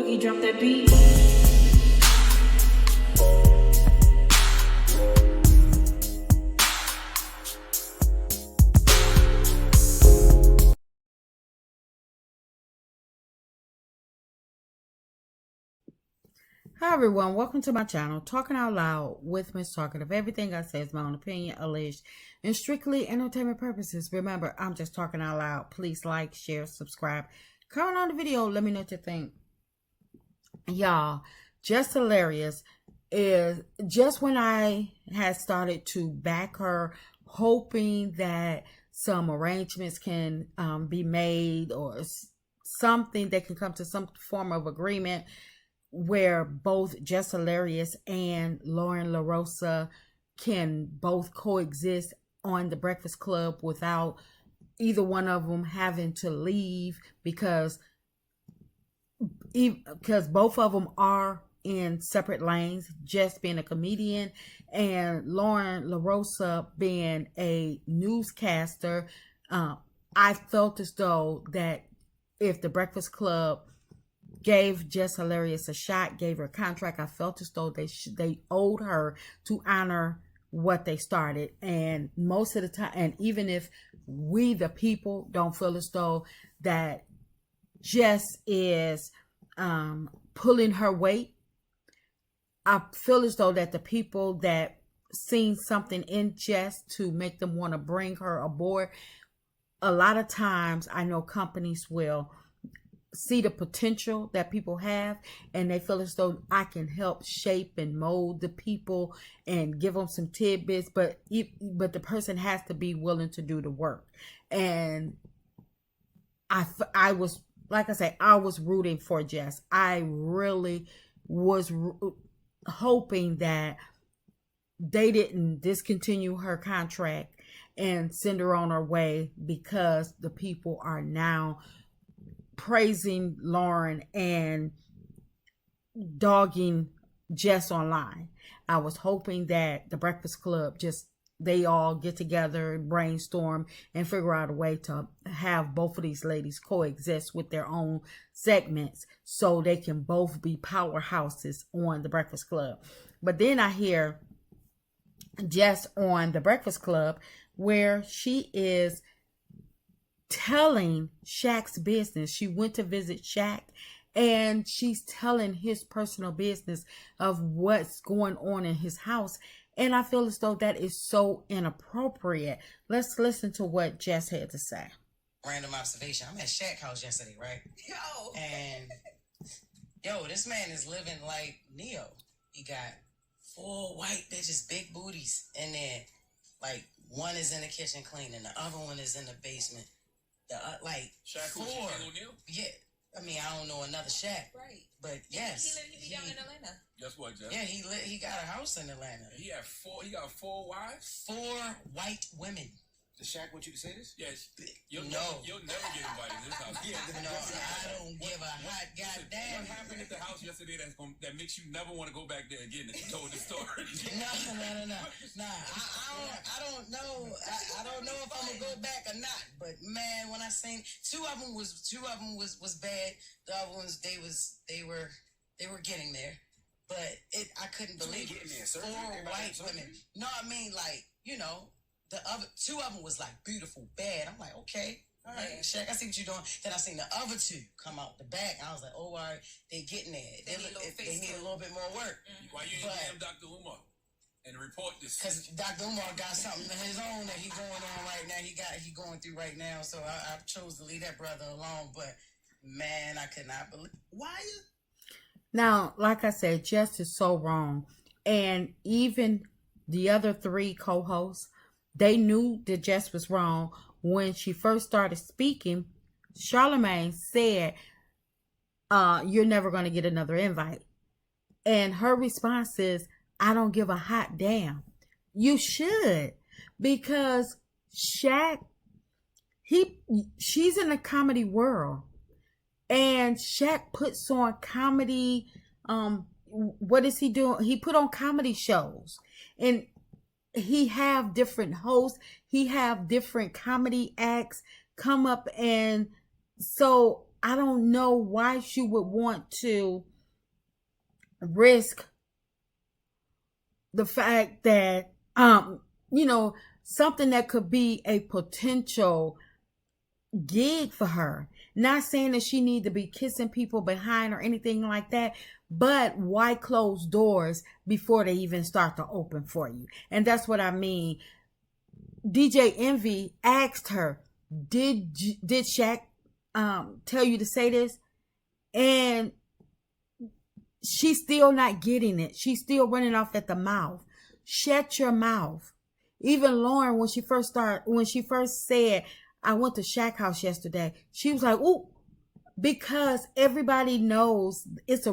Boogie, drop that beat. Hi everyone, welcome to my channel, Talking Out Loud with Miss Talkative. Everything I say is my own opinion, alleged, and strictly entertainment purposes. Remember, I'm just talking out loud. Please like, share, subscribe, comment on the video. Let me know what you think. Y'all, Jess Hilarious is just when I had started to back her, hoping that some arrangements can be made or something that can come to some form of agreement where both Jess Hilarious and Lauren LaRosa can both coexist on the Breakfast Club without either one of them having to leave because both of them are in separate lanes, Jess being a comedian and Lauren LaRosa being a newscaster. I felt as though that if the Breakfast Club gave Jess Hilarious a shot, gave her a contract, I felt as though they owed her to honor what they started. And most of the time, and even if we the people don't feel as though that Jess is pulling her weight, I feel as though that the people that seen something in Jess to make them want to bring her aboard, a lot of times I know companies will see the potential that people have and they feel as though I can help shape and mold the people and give them some tidbits, but the person has to be willing to do the work. And I was, like I say, I was rooting for Jess. I really was hoping that they didn't discontinue her contract and send her on her way because the people are now praising Lauren and dogging Jess online. I was hoping that the Breakfast Club they all get together, brainstorm, and figure out a way to have both of these ladies coexist with their own segments so they can both be powerhouses on the Breakfast Club. But then I hear Jess on the Breakfast Club where she is telling Shaq's business. She went to visit Shaq and she's telling his personal business of what's going on in his house. And I feel as though that is so inappropriate. Let's listen to what Jess had to say. Random observation. I'm at Shaq's house yesterday, right? And this man is living like Neo. He got 4 white bitches, big booties, and then like one is in the kitchen cleaning, the other one is in the basement. Shaq 4. Yeah, I mean, I don't know another Shaq. Right. But yes. He down in Atlanta. Guess what, Jeff? Yeah, he got a house in Atlanta. He got 4 wives? 4 white women. Does Shaq want you to say this? Yes. You'll No. You'll never get invited to this house. No, I don't give a hot goddamn. What happened at the house yesterday that makes you never want to go back there again that you told the story? No. Nah, I don't know. I don't know if I'm gonna go back or not. But man, when I seen 2 of them was bad. The other ones they were getting there. But I couldn't believe it. 4 white women. No, I mean the other 2 of them was like beautiful, bad. I'm like, okay, all right, Shaq, I see what you're doing. Then I seen the other 2 come out the back. I was like, oh, all right, they getting there. They need a little bit more work. Why you ain't Dr. Umar and report this? Because Dr. Umar got something of his own that he going on right now. He going through right now. So I chose to leave that brother alone. But man, I could not believe. Why? Now, like I said, Jess is so wrong. And even the other 3 co-hosts, they knew that Jess was wrong. When she first started speaking, Charlamagne said, you're never going to get another invite. And her response is, I don't give a hot damn. You should. Because Shaq, she's in the comedy world. And Shaq puts on comedy, what is he doing? He put on comedy shows. And he have different hosts. He have different comedy acts come up. And so I don't know why she would want to risk the fact that, you know, something that could be a potential gig for her. Not saying that she need to be kissing people behind or anything like that, but why close doors before they even start to open for you? And that's what I mean. DJ Envy asked her, did Shaq tell you to say this? And she's still not getting it. She's still running off at the mouth. Shut your mouth. Even Lauren, when she first said, I went to Shaq house yesterday, she was like, ooh, because everybody knows it's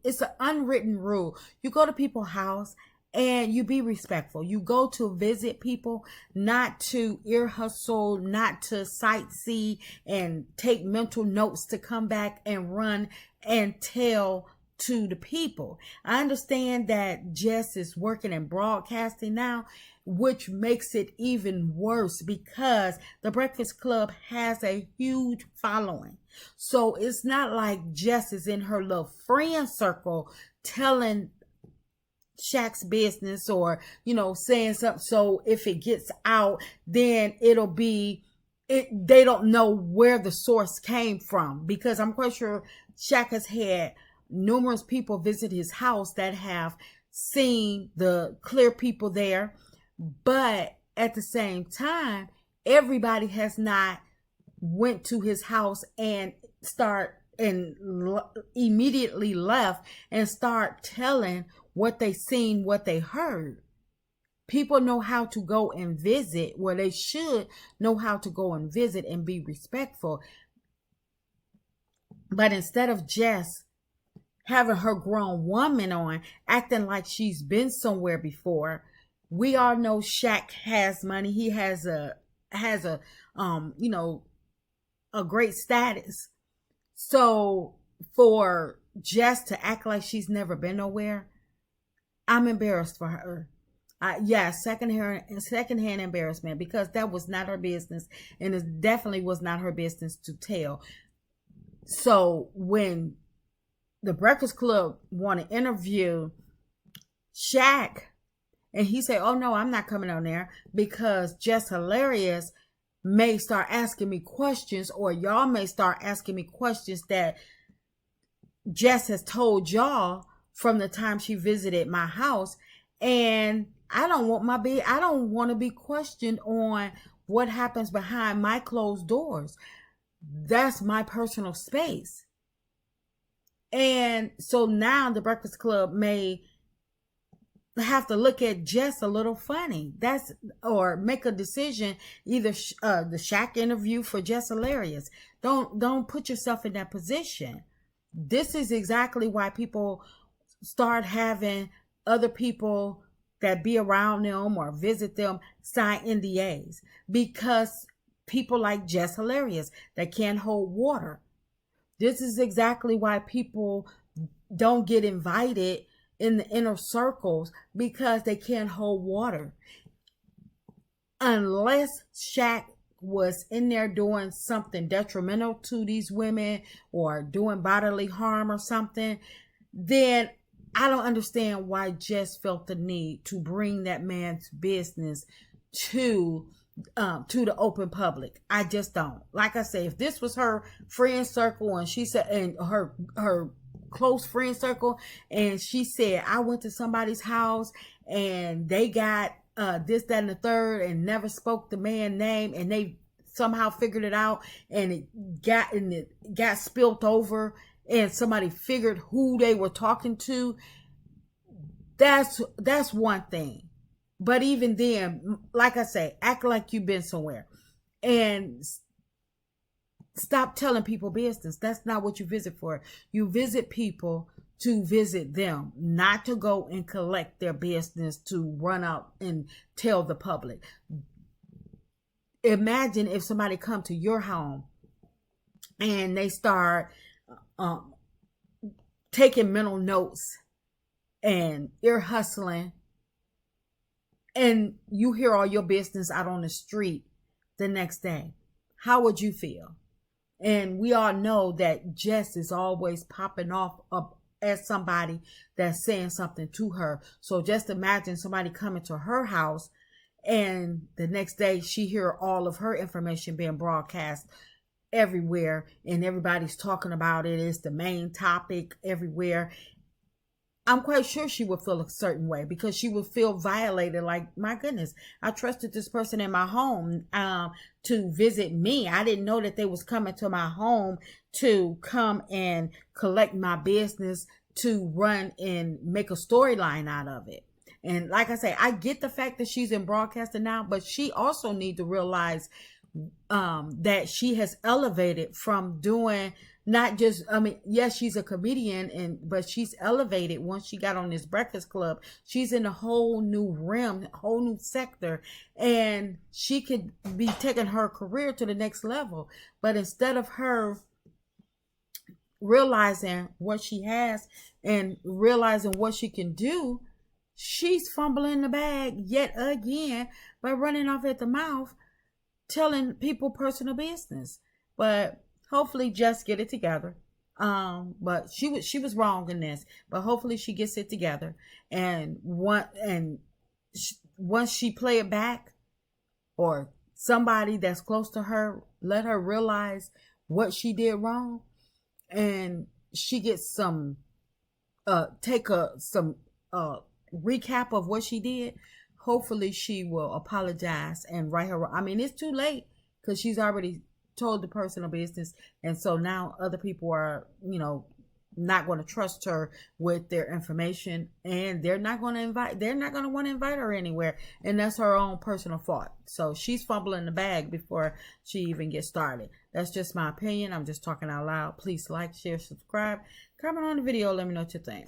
it's an unwritten rule. You go to people's house and you be respectful. You go to visit people, not to ear hustle, not to sightsee and take mental notes to come back and run and tell to the people. I understand that Jess is working in broadcasting now, which makes it even worse because the Breakfast Club has a huge following. So it's not like Jess is in her little friend circle telling Shaq's business or, you know, saying something. So if it gets out, then they don't know where the source came from, because I'm quite sure Shaq has had numerous people visit his house that have seen the clear people there. But at the same time, everybody has not went to his house and immediately left and start telling what they seen, what they heard. People know how to go and visit, where they should know how to go and visit and be respectful. But instead of Jess having her grown woman on, acting like she's been somewhere before, we all know Shaq has money. He has a great status. So for Jess to act like she's never been nowhere, I'm embarrassed for her. Secondhand embarrassment, because that was not her business, and it definitely was not her business to tell. So when the Breakfast Club want to interview Shaq, and he said, oh no, I'm not coming on there because Jess Hilarious may start asking me questions, or y'all may start asking me questions that Jess has told y'all from the time she visited my house. And I don't want to be questioned on what happens behind my closed doors. That's my personal space. And so now the Breakfast Club may have to look at Jess a little funny. Or make a decision, either the Shaq interview for Jess Hilarious. Don't put yourself in that position. This is exactly why people start having other people that be around them or visit them sign NDAs, because people like Jess Hilarious that can't hold water. This is exactly why people don't get invited in the inner circles, because they can't hold water. Unless Shaq was in there doing something detrimental to these women or doing bodily harm or something, then I don't understand why Jess felt the need to bring that man's business to the open public. I just don't. Like I say, if this was her friend circle and she said, and her close friend circle, and she said, I went to somebody's house and they got this, that, and the third, and never spoke the man's name, and they somehow figured it out, and it got spilt over, and somebody figured who they were talking to, that's one thing. But even then, like I say, act like you've been somewhere and stop telling people business. That's not what you visit for. You visit people to visit them, not to go and collect their business to run out and tell the public. Imagine if somebody come to your home and they start taking mental notes and ear hustling, and you hear all your business out on the street the next day. How would you feel? And we all know that Jess is always popping off up as somebody that's saying something to her. So just imagine somebody coming to her house and the next day she hear all of her information being broadcast everywhere and everybody's talking about it. It's the main topic everywhere. I'm quite sure she would feel a certain way because she would feel violated. Like, my goodness, I trusted this person in my home to visit me. I didn't know that they was coming to my home to come and collect my business, to run and make a storyline out of it. And like I say, I get the fact that she's in broadcasting now, but she also need to realize that she has elevated from doing not just, I mean, yes, she's a comedian, but she's elevated once she got on this Breakfast Club. She's in a whole new realm, whole new sector, and she could be taking her career to the next level. But instead of her realizing what she has and realizing what she can do, she's fumbling the bag yet again by running off at the mouth, telling people personal business. But hopefully Jess get it together. But she was wrong in this, but hopefully she gets it together. And once she play it back, or somebody that's close to her let her realize what she did wrong, and she gets some recap of what she did, hopefully she will apologize and write her. I mean, it's too late because she's already told the personal business, and so now other people are, not going to trust her with their information, and they're not going to want to invite her anywhere, and that's her own personal fault. So she's fumbling the bag before she even gets started. That's just my opinion. I'm just talking out loud. Please like, share, subscribe, comment on the video. Let me know what you think.